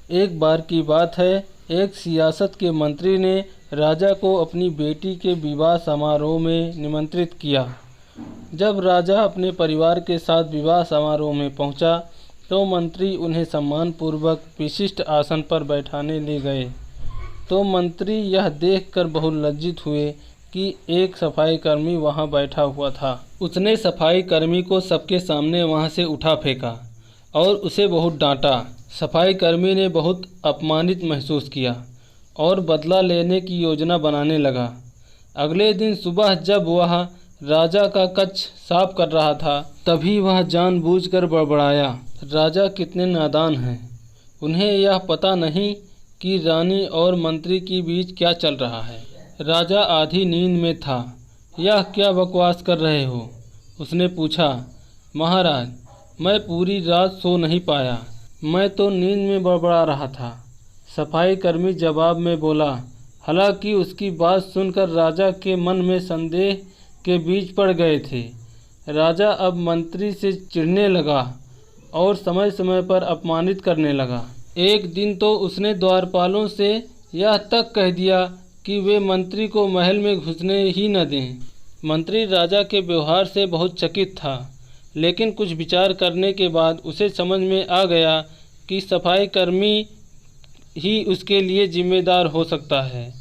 एक बार की बात है, एक सियासत के मंत्री ने राजा को अपनी बेटी के विवाह समारोह में निमंत्रित किया। जब राजा अपने परिवार के साथ विवाह समारोह में पहुंचा, तो मंत्री उन्हें सम्मानपूर्वक विशिष्ट आसन पर बैठाने ले गए। तो मंत्री यह देखकर बहुत लज्जित हुए कि एक सफाई कर्मी वहां बैठा हुआ था। उसने सफाई कर्मी को सबके सामने वहां से उठा फेंका और उसे बहुत डांटा। सफाई कर्मी ने बहुत अपमानित महसूस किया और बदला लेने की योजना बनाने लगा। अगले दिन सुबह जब वह राजा का कक्ष साफ कर रहा था, तभी वह जानबूझकर बड़बड़ाया। राजा कितने नादान हैं, उन्हें यह पता नहीं कि रानी और मंत्री के बीच क्या चल रहा है। राजा आधी नींद में था। यह क्या बकवास कर रहे हो? उसने पूछा। महाराज, मैं पूरी रात सो नहीं पाया, मैं तो नींद में बड़बड़ा रहा था। सफाई कर्मी जवाब में बोला। हालांकि उसकी बात सुनकर राजा के मन में संदेह के बीज पड़ गए थे। राजा अब मंत्री से चिढ़ने लगा और समय समय पर अपमानित करने लगा। एक दिन तो उसने द्वारपालों से यह तक कह दिया कि वे मंत्री को महल में घुसने ही न दें। मंत्री राजा के व्यवहार से बहुत चकित था, लेकिन कुछ विचार करने के बाद उसे समझ में आ गया कि सफाई कर्मी ही उसके लिए जिम्मेदार हो सकता है।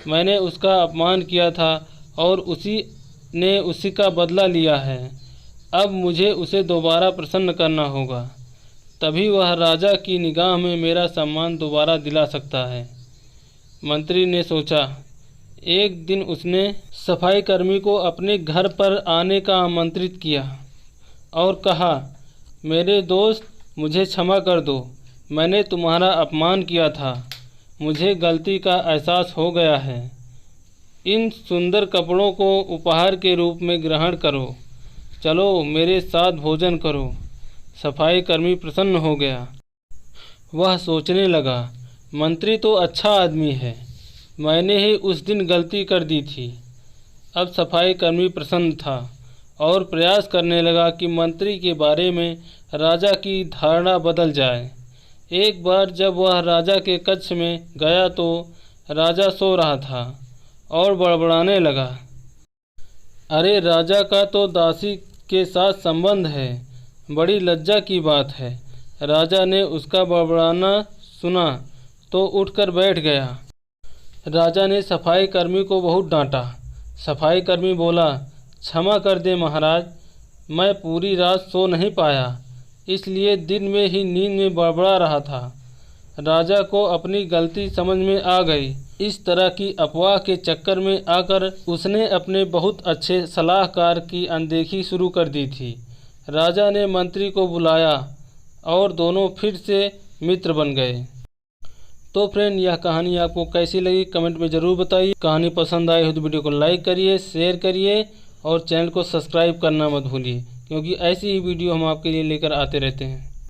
मैंने उसका अपमान किया था और उसी ने उसी का बदला लिया है। अब मुझे उसे दोबारा प्रसन्न करना होगा, तभी वह राजा की निगाह में मेरा सम्मान दोबारा दिला सकता है। मंत्री ने सोचा। एक दिन उसने सफाई कर्मी को अपने घर पर आने का आमंत्रित किया और कहा, मेरे दोस्त, मुझे क्षमा कर दो, मैंने तुम्हारा अपमान किया था, मुझे गलती का एहसास हो गया है। इन सुंदर कपड़ों को उपहार के रूप में ग्रहण करो, चलो मेरे साथ भोजन करो। सफाई कर्मी प्रसन्न हो गया। वह सोचने लगा, मंत्री तो अच्छा आदमी है, मैंने ही उस दिन गलती कर दी थी। अब सफाई कर्मी प्रसन्न था और प्रयास करने लगा कि मंत्री के बारे में राजा की धारणा बदल जाए। एक बार जब वह राजा के कक्ष में गया तो राजा सो रहा था और बड़बड़ाने लगा। अरे, राजा का तो दासी के साथ संबंध है, बड़ी लज्जा की बात है। राजा ने उसका बड़बड़ाना सुना तो उठकर बैठ गया। राजा ने सफाई कर्मी को बहुत डांटा। सफाई कर्मी बोला, क्षमा कर दे महाराज, मैं पूरी रात सो नहीं पाया, इसलिए दिन में ही नींद में बड़बड़ा रहा था। राजा को अपनी गलती समझ में आ गई। इस तरह की अफवाह के चक्कर में आकर उसने अपने बहुत अच्छे सलाहकार की अनदेखी शुरू कर दी थी। राजा ने मंत्री को बुलाया और दोनों फिर से मित्र बन गए। तो फ्रेंड, यह कहानी आपको कैसी लगी कमेंट में ज़रूर बताइए। कहानी पसंद आई हो तो वीडियो को लाइक करिए, शेयर करिए और चैनल को सब्सक्राइब करना मत भूलिए, क्योंकि ऐसी ही वीडियो हम आपके लिए लेकर आते रहते हैं।